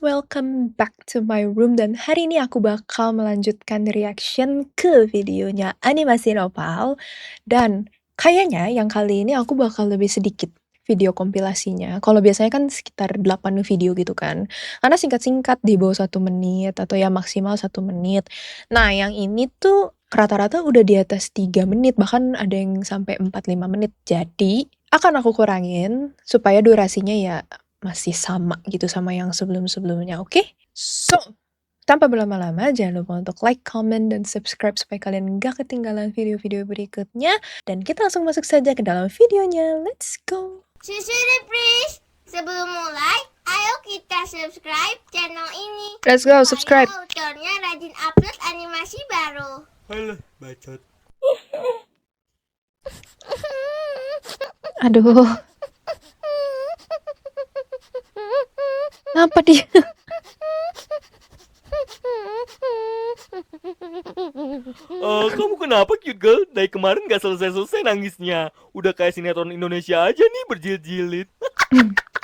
welcome back to my room dan hari ini aku bakal melanjutkan reaction ke videonya Animasi Nopal dan kayaknya yang kali ini aku bakal lebih sedikit video kompilasinya. Kalau biasanya kan sekitar 8 video gitu kan. Karena singkat-singkat di bawah 1 menit atau ya maksimal 1 menit. Nah, yang ini tuh rata-rata udah di atas 3 menit, bahkan ada yang sampai 4-5 menit. Jadi, akan aku kurangin supaya durasinya ya masih sama gitu sama yang sebelum-sebelumnya, oke? So, tanpa berlama-lama, jangan lupa untuk like, comment, dan subscribe supaya kalian nggak ketinggalan video-video berikutnya. Dan kita langsung masuk saja ke dalam videonya. Let's go! Please, sebelum mulai, ayo kita subscribe channel ini. Let's go, subscribe! Supaya autornya rajin upload animasi baru. Alah, bacot. Aduh. Apa dia? Kamu kenapa cute girl? Dari kemarin gak selesai-selesai nangisnya. Udah kayak sinetron Indonesia aja nih berjilid-jilid.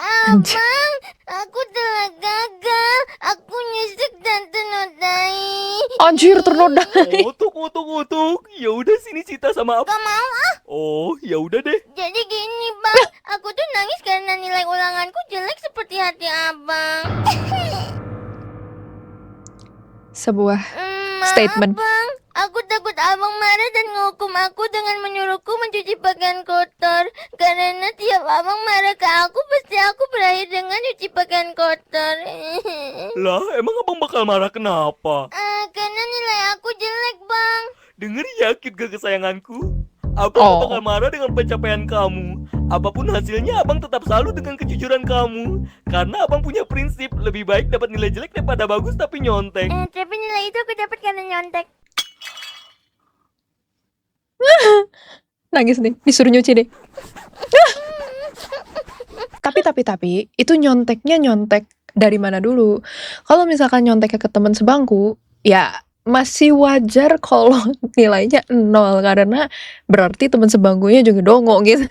Abang, aku telah gagal. Aku nyesek dan ternodai. Anjir, ternodai. Utuk. Ya udah sini Cita sama apa? Gak mau ah. Oh, ya udah deh. Jadi gini bang, aku tuh nangis karena nilai ulanganku jelek seperti hati abang. Sebuah Maaf statement. bang, aku takut abang marah dan menghukum aku dengan menyuruhku mencuci pakaian kotor. Karena tiap abang marah ke aku, pasti aku berakhir dengan cuci pakaian kotor. Lah, emang abang bakal marah kenapa? Karena nilai aku jelek bang. Denger ya cute girl kesayanganku. Abang gak Oh. bakal marah dengan pencapaian kamu. Apapun hasilnya, abang tetap selalu dengan kejujuran kamu. Karena abang punya prinsip, lebih baik dapat nilai jelek daripada bagus tapi nyontek. Tapi nilai itu aku dapat karena nyontek. Nangis nih, disuruh nyuci deh. Tapi, itu nyonteknya nyontek dari mana dulu? Kalau misalkan nyonteknya ke teman sebangku, ya masih wajar kalau nilainya 0 karena berarti teman sebangkunya juga dongo gitu.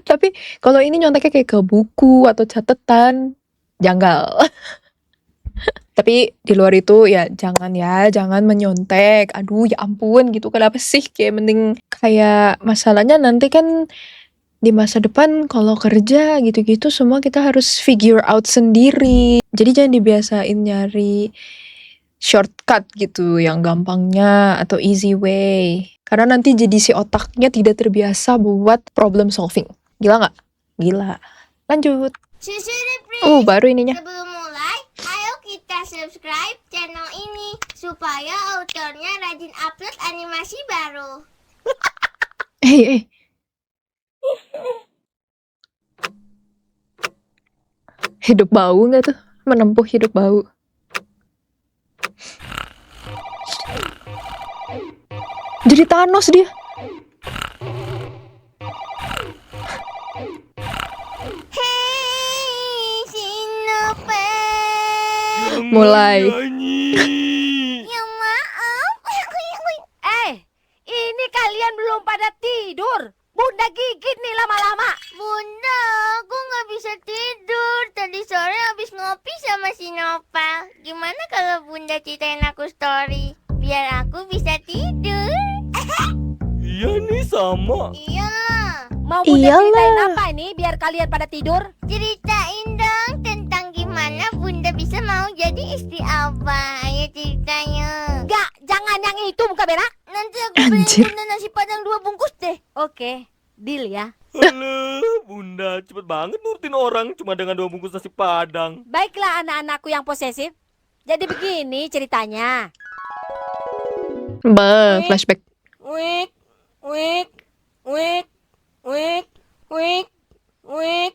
Tapi kalau ini nyonteknya kayak ke buku atau catatan, janggal. Tapi di luar itu ya jangan menyontek. Aduh ya ampun gitu, kenapa sih? Kayak mending kayak masalahnya nanti kan di masa depan kalau kerja gitu-gitu semua kita harus figure out sendiri. Jadi jangan dibiasain nyari shortcut gitu yang gampangnya atau easy way. Karena nanti jadi si otaknya tidak terbiasa buat problem solving. Gila nggak? Gila. Lanjut. Baru ininya. Sebelum mulai, ayo kita subscribe channel ini supaya autornya rajin upload animasi baru. Hey. Hidup bau nggak tuh? Menempuh hidup bau. Jadi Thanos dia. Hey, Sinope. Mulai. Ya maaf. Ini kalian belum pada tidur. Bunda gigit nih lama-lama. Bunda, aku nggak bisa tidur. Tadi sore habis ngopi sama Sinopal. Gimana kalau Bunda ceritain aku story? Biar aku bisa tidur. Iya nih sama. Iyalah. Mau Bunda Iyalah. ceritain apa ini biar kalian pada tidur? Ceritain dong tentang gimana Bunda bisa mau jadi istri Abah. Ayo ceritanya. Enggak, jangan yang itu muka berak. Nanti aku beliin Anjir. Bunda nasi padang 2 bungkus deh. Oke, deal ya. Alah, Bunda cepet banget nurutin orang cuma dengan 2 bungkus nasi padang. Baiklah anak-anakku yang posesif. Jadi begini ceritanya. Flashback. Wik, wik, wik, wik, wik, wik,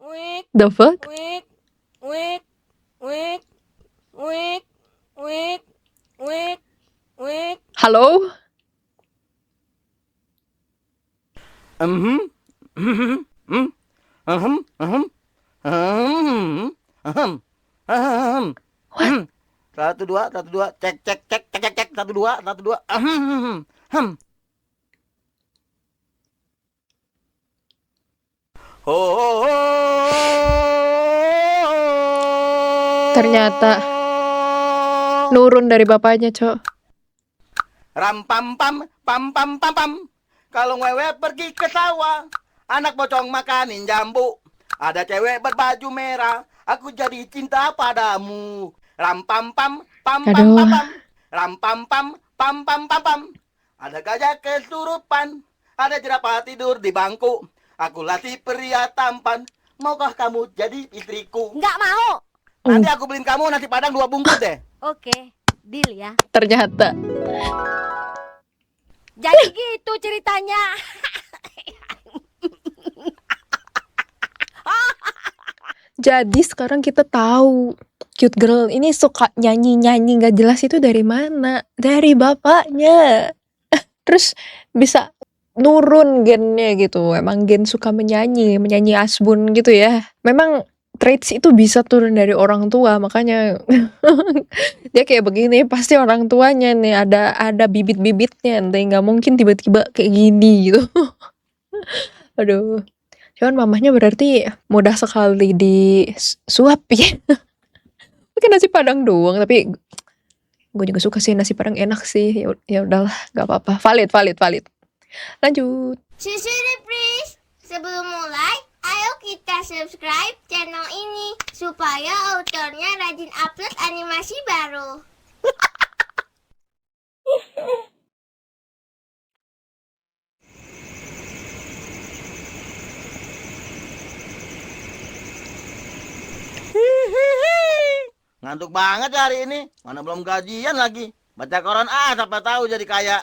wik, The fuck? wik, wik, wik, wik, wik, wik, wik. Halo? Satu dua, cek, satu dua, Ternyata nurun dari bapaknya, Cok. Ram pam pam pam pam pam pam. Kalau wewe pergi ke sawah, anak bocong makanin jambu. Ada cewek berbaju merah, aku jadi cinta padamu. Ram pam pam pam pam Aduh. pam pam. Ram pam pam pam pam pam pam. Ada gajah kesurupan, ada jerapah tidur di bangku. Aku latih pria tampan. Maukah kamu jadi istriku? Nggak mau. Nanti aku beliin kamu nasi padang 2 bungkus deh. Oke, deal ya. Ternyata. Jadi gitu ceritanya. Jadi sekarang kita tahu cute girl ini suka nyanyi-nyanyi gak jelas itu dari mana? Dari bapaknya. Terus bisa nurun gennya gitu. Emang gen suka menyanyi asbun gitu ya. Memang traits itu bisa turun dari orang tua, makanya dia kayak begini pasti orang tuanya nih ada bibit-bibitnya, nanti nggak mungkin tiba-tiba kayak gini gitu. Aduh. Cuman mamahnya berarti mudah sekali disuap ya. Mungkin nasi padang doang, tapi gue juga suka sih nasi padang, enak sih. Ya udahlah, nggak apa-apa. Valid. Lanjut. Susu please. Sebelum mulai, ayo kita subscribe channel ini supaya autornya rajin upload animasi baru. Ngantuk banget ya hari ini. Mana belum gajian lagi. Baca koran siapa tahu jadi kaya.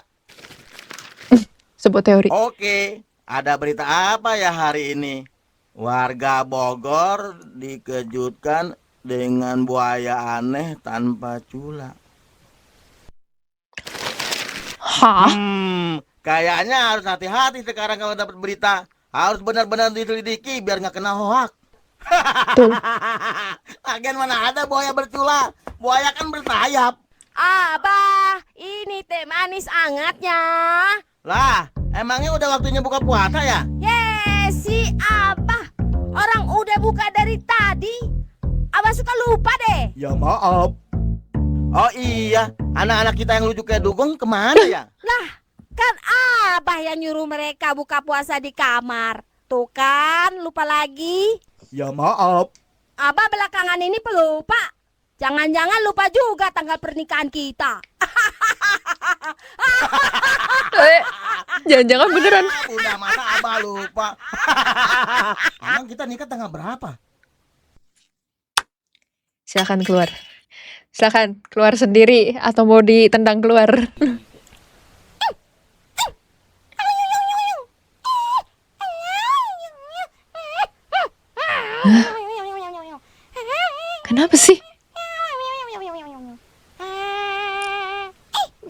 Sebut teori. Oke, ada berita apa ya hari ini? Warga Bogor dikejutkan dengan buaya aneh tanpa cula. Hah? Kayaknya harus hati-hati sekarang kalau dapat berita. Harus benar-benar diselidiki biar nggak kena hoak. Betul. Lagian mana ada buaya bercula? Buaya kan bersayap. Abah, ini teh manis angetnya. Lah, emangnya udah waktunya buka puasa ya? Yes, si Abah. Orang udah buka dari tadi. Abah suka lupa deh. Ya maaf. Oh iya, anak-anak kita yang lucu kayak dugong kemana ya? Lah, kan Abah yang nyuruh mereka buka puasa di kamar. Tuh kan, lupa lagi. Ya maaf. Abah belakangan ini pelupa. Jangan-jangan lupa juga tanggal pernikahan kita. Jangan-jangan beneran. Udah masa abah lupa. Emang kita nikah tanggal berapa? Silakan keluar. Silakan keluar sendiri atau mau ditendang keluar. Kenapa sih?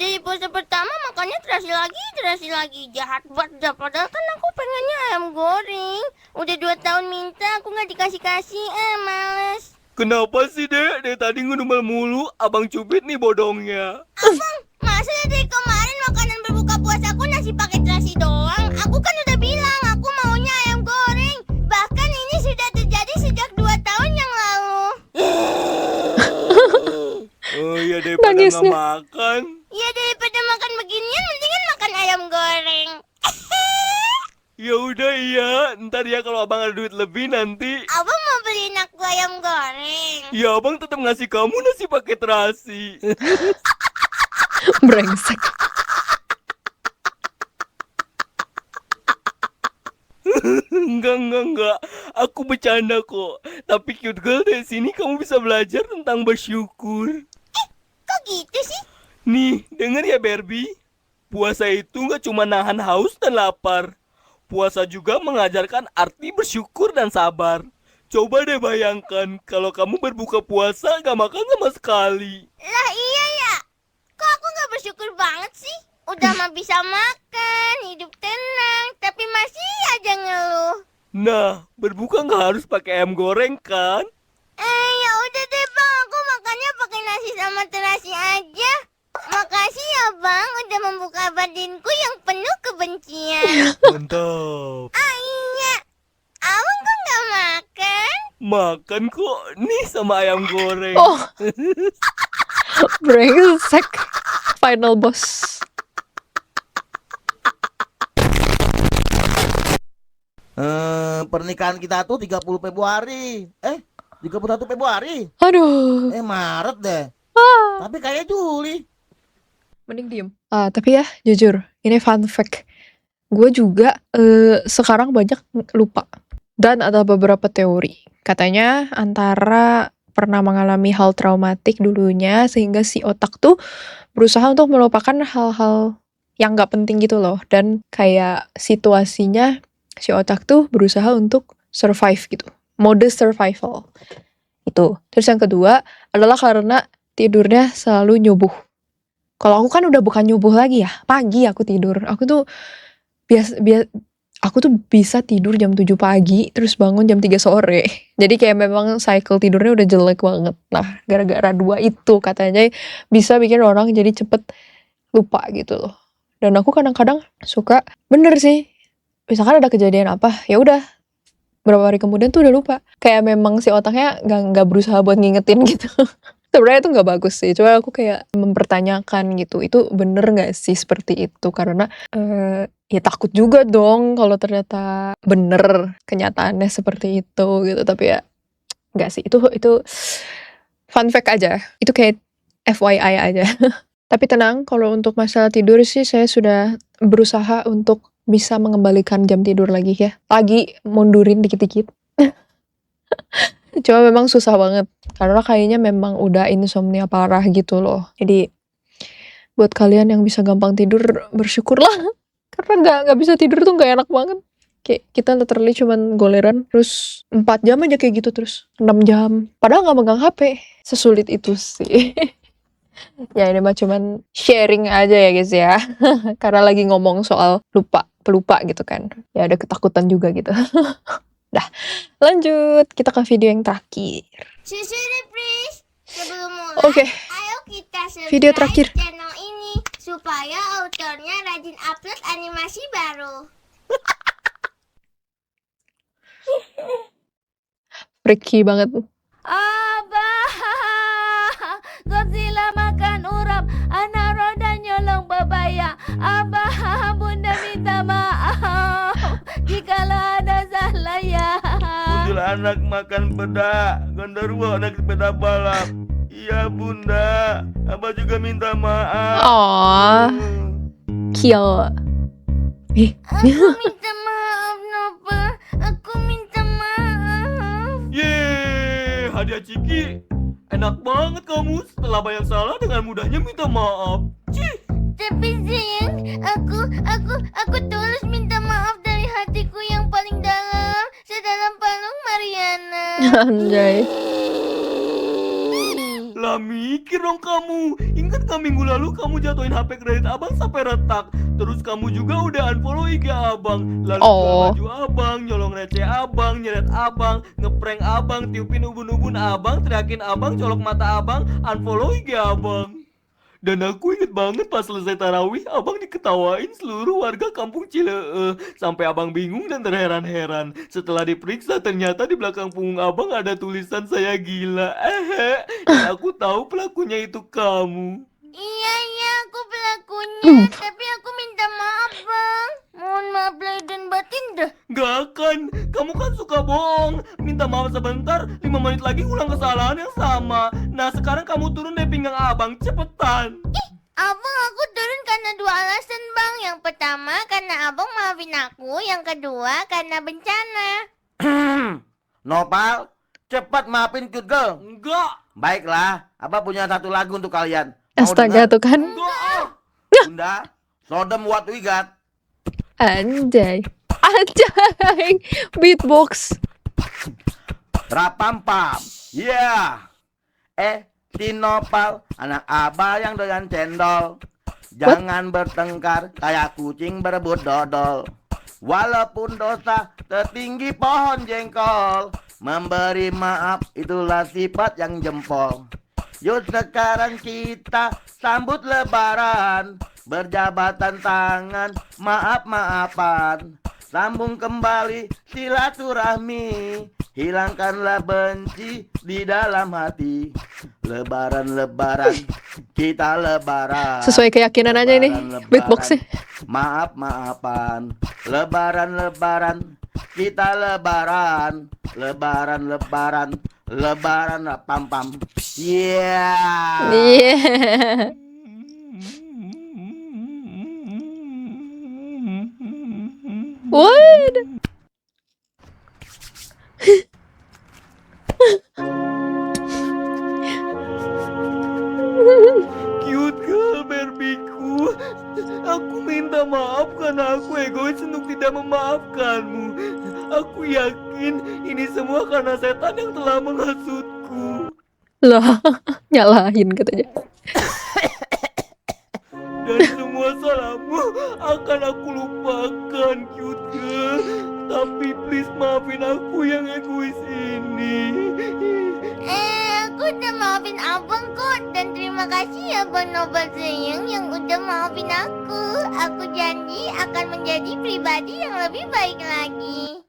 Jadi puasa pertama makannya terasi lagi. Jahat banget. Padahal kan aku pengennya ayam goreng. Udah 2 tahun minta, aku nggak dikasih-kasih. Males. Kenapa sih, Dek? Dari tadi ngedumel mulu, Abang Cubit nih bodongnya. Abang, masa dari kemarin makanan berbuka puasa aku nasi pakai terasi doang? Aku kan udah bilang aku maunya ayam goreng. Bahkan ini sudah terjadi sejak 2 tahun yang lalu. Oh iya, daripada nggak Nangisnya. makan. Ya daripada makan beginian, mendingan makan ayam goreng. Ya udah iya, ntar ya kalau abang ada duit lebih nanti. Abang mau beliin aku ayam goreng. Ya abang tetap ngasih kamu nasi pakai terasi. Brengsek. Enggak. Aku bercanda kok. Tapi cute girl dari sini kamu bisa belajar tentang bersyukur. Kok gitu sih? Nih, denger ya Barbie. Puasa itu nggak cuma nahan haus dan lapar. Puasa juga mengajarkan arti bersyukur dan sabar. Coba deh bayangkan kalau kamu berbuka puasa gak makan sama sekali. Lah iya ya. Kok aku nggak bersyukur banget sih? Udah mah bisa makan, hidup tenang, tapi masih aja ngeluh. Nah, berbuka nggak harus pakai ayam goreng kan? Ya udah deh bang, aku makannya pakai nasi sama terasi aja. Makasih ya bang, udah membuka batinku yang penuh kebencian. Mantap. Iya, abang kok nggak makan? Makan kok nih sama ayam goreng. Oh, brengsek. Final boss. Pernikahan kita tuh 30 Februari. 31 Februari. Aduh. Maret deh. Ah. Tapi kayak Juli. Mending diem. Tapi ya jujur, ini fun fact. Gue juga sekarang banyak lupa. Dan ada beberapa teori. Katanya antara pernah mengalami hal traumatik dulunya sehingga si otak tuh berusaha untuk melupakan hal-hal yang gak penting gitu loh. Dan kayak situasinya si otak tuh berusaha untuk survive gitu. Mode survival. Itu. Terus yang kedua adalah karena tidurnya selalu nyubuh. Kalau aku kan udah bukan nyubuh lagi ya. Pagi aku tidur. Aku tuh aku tuh bisa tidur jam 7 pagi terus bangun jam 3 sore. Jadi kayak memang cycle tidurnya udah jelek banget. Nah, gara-gara dua itu katanya bisa bikin orang jadi cepet lupa gitu loh. Dan aku kadang-kadang suka bener sih. Misalkan ada kejadian apa, ya udah berapa hari kemudian tuh udah lupa. Kayak memang si otaknya nggak berusaha buat ngingetin gitu. Sebenarnya itu nggak bagus sih. Cuma aku kayak mempertanyakan gitu. Itu bener nggak sih seperti itu? Karena ya takut juga dong kalau ternyata bener kenyataannya seperti itu gitu. Tapi ya nggak sih. Itu fun fact aja. Itu kayak FYI aja. Tapi tenang, kalau untuk masalah tidur sih saya sudah berusaha untuk bisa mengembalikan jam tidur lagi ya. Lagi mundurin dikit-dikit. Cuma memang susah banget. Karena kayaknya memang udah insomnia parah gitu loh. Jadi buat kalian yang bisa gampang tidur, bersyukurlah. Karena nggak bisa tidur tuh nggak enak banget. Kayak kita literally cuman goleran terus 4 jam aja kayak gitu terus 6 jam. Padahal nggak megang HP. Sesulit itu sih. Ya ini mah cuman sharing aja ya guys ya. Karena lagi ngomong soal pelupa gitu kan. Ya ada ketakutan juga gitu. Dah, lanjut. Kita ke video yang terakhir. Susu please. Sebelum mulai, Oke. ayo kita subscribe Video terakhir. channel ini supaya autornya rajin upload animasi baru. Freaky banget. Abah, Godzilla makan urap, anak roda nyolong bebaya. Abah, bunda minta maaf jikalau ada salah ya. Kuntilanak makan bedak, genderuwo naik sepeda balap. Iya bunda, abah juga minta maaf. Aww, kill. Aku minta maaf, Nova. Aku minta maaf. Yeay, hadiah Ciki. Enak banget kamu setelah banyak salah dengan mudahnya minta maaf. Cih. Tapi sayang, aku tulus minta maaf dari hatiku yang paling dalam, sedalam palung Mariana. Anjay. Lah mikir dong kamu. Ingat gak minggu lalu kamu jatuhin HP kredit abang sampai retak. Terus kamu juga udah unfollow IG abang. Lalu jual baju abang, nyolong receh abang, nyeret abang, ngeprank abang, tiupin ubun-ubun abang, teriakin abang, colok mata abang, unfollow IG abang. Dan aku inget banget pas selesai tarawih, abang diketawain seluruh warga kampung Cileeh. Sampai abang bingung dan terheran-heran. Setelah diperiksa ternyata di belakang punggung abang ada tulisan saya gila. Dan aku tahu pelakunya itu kamu. Iya, aku pelakunya. Tapi aku minta maaf, Bang. Mohon maaf lahir dan batin dah. Gak akan, kamu kan suka bohong. Minta maaf sebentar, 5 menit lagi ulang kesalahan yang sama. Nah sekarang kamu turun dari pinggang abang, cepetan. Abang, aku turun karena 2 alasan, Bang. Yang pertama karena abang maafin aku. Yang kedua karena bencana. Nopal, cepat maafin cute girl. Enggak. Baiklah, abah punya satu lagu untuk kalian. Mau Astaga denger? tuh kan. Enggak. Bunda, show them what we got. Anjay. Anjay. Beatbox. Rapampam. Yeah. Si Nopal, anak abah yang doyan cendol. Jangan bertengkar kayak kucing berebut dodol. Walaupun dosa tertinggi pohon jengkol, memberi maaf itulah sifat yang jempol. Yuk sekarang kita sambut lebaran, berjabatan tangan, maaf-maafan. sambung kembali silaturahmi, hilangkanlah benci di dalam hati. Lebaran kita lebaran. Sesuai keyakinan aja ini beatboxnya. Maaf-maafan. Lebaran kita lebaran. Lebaran pam-pam. Yeah. Iya. What? Cute girl Barbieku. Aku minta maaf karena aku egois untuk tidak memaafkanmu. Aku yakin ini semua karena setan yang telah menghasutku. Lah, nyalahin katanya. Dan semua salahmu akan aku lupakan, cute girl. Tapi please maafin aku yang egois ini. Aku udah maafin abang kok. Dan terima kasih ya Bang Nobel Sayang yang udah maafin aku. Aku janji akan menjadi pribadi yang lebih baik lagi.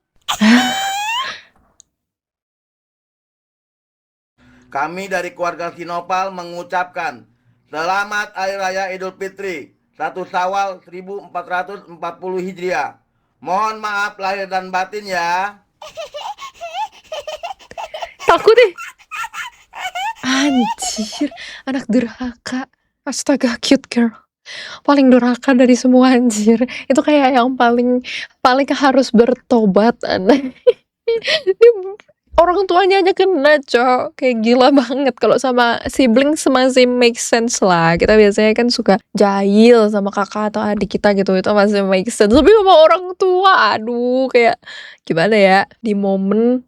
Kami dari keluarga Sinopal mengucapkan Selamat Hari Raya Idul Fitri 1 Syawal 1440 Hijriah. Mohon maaf lahir dan batin ya. Takut deh. Anjir, anak durhaka. Astaga, cute girl. Paling durhaka dari semua, anjir. Itu kayak yang paling harus bertobat, aneh. Orang tuanya aja kena, Cok. Kayak gila banget. Kalau sama sibling masih make sense lah. Kita biasanya kan suka jahil sama kakak atau adik kita gitu. Itu masih make sense. Tapi sama orang tua, aduh, kayak gimana ya? Di momen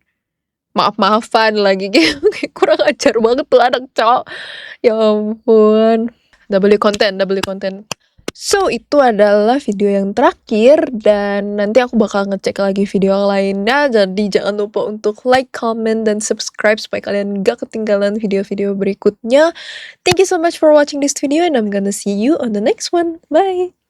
maaf-maafan lagi kayak kurang ajar banget tuh anak, Cok. Ya ampun. Double content. So, itu adalah video yang terakhir dan nanti aku bakal ngecek lagi video yang lainnya. Jadi jangan lupa untuk like, comment, dan subscribe supaya kalian gak ketinggalan video-video berikutnya. Thank you so much for watching this video and I'm gonna see you on the next one. Bye!